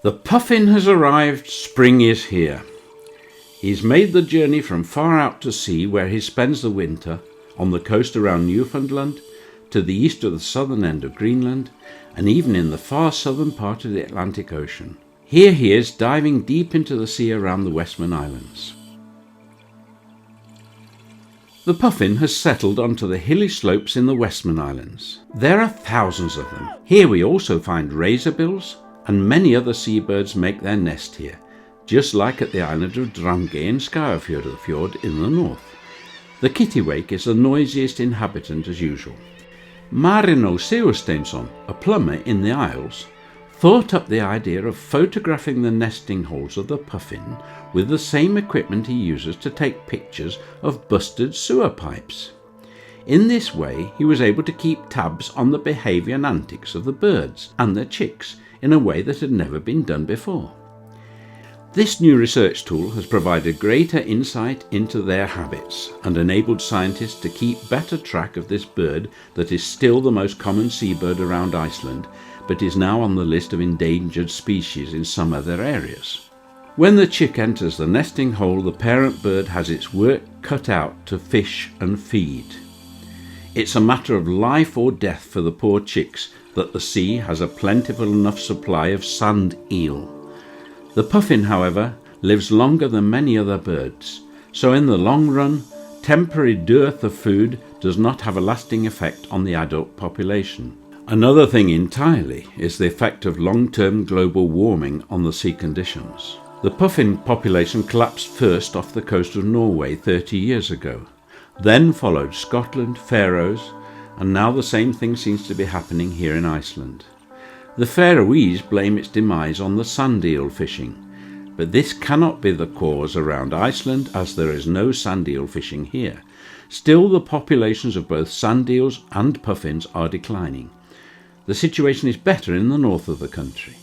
The puffin has arrived, spring is here. He's made the journey from far out to sea, where he spends the winter, on the coast around Newfoundland, to the east of the southern end of Greenland, and even in the far southern part of the Atlantic Ocean. Here he is, diving deep into the sea around the Westman Islands. The puffin has settled onto the hilly slopes in the Westman Islands. There are thousands of them. Here we also find razorbills, and many other seabirds make their nest here, just like at the island of Drange in Skagafjord in the north. The kittiwake is the noisiest inhabitant as usual. Marino Sigursteinsson, a plumber in the Isles, thought up the idea of photographing the nesting holes of the puffin with the same equipment he uses to take pictures of busted sewer pipes. In this way, he was able to keep tabs on the behaviour and antics of the birds and their chicks in a way that had never been done before. This new research tool has provided greater insight into their habits and enabled scientists to keep better track of this bird that is still the most common seabird around Iceland, but is now on the list of endangered species in some other areas. When the chick enters the nesting hole, the parent bird has its work cut out to fish and feed. It's a matter of life or death for the poor chicks that the sea has a plentiful enough supply of sand eel. The puffin, however, lives longer than many other birds, so in the long run, temporary dearth of food does not have a lasting effect on the adult population. Another thing entirely is the effect of long-term global warming on the sea conditions. The puffin population collapsed first off the coast of Norway 30 years ago. Then followed Scotland, Faroes, and now the same thing seems to be happening here in Iceland. The Faroese blame its demise on the sand eel fishing, but this cannot be the cause around Iceland, as there is no sand eel fishing here. Still, the populations of both sand eels and puffins are declining. The situation is better in the north of the country.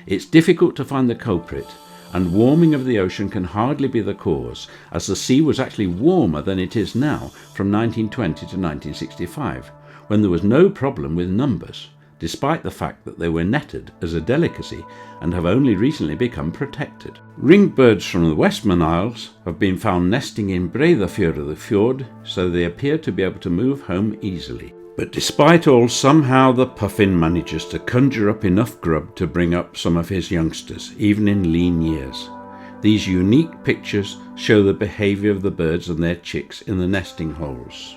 It's difficult to find the culprit, and warming of the ocean can hardly be the cause, as the sea was actually warmer than it is now from 1920 to 1965, when there was no problem with numbers, despite the fact that they were netted as a delicacy and have only recently become protected. Ringed birds from the Westman Isles have been found nesting in Breiðafjörður, so they appear to be able to move home easily. But despite all, somehow the puffin manages to conjure up enough grub to bring up some of his youngsters, even in lean years. These unique pictures show the behaviour of the birds and their chicks in the nesting holes.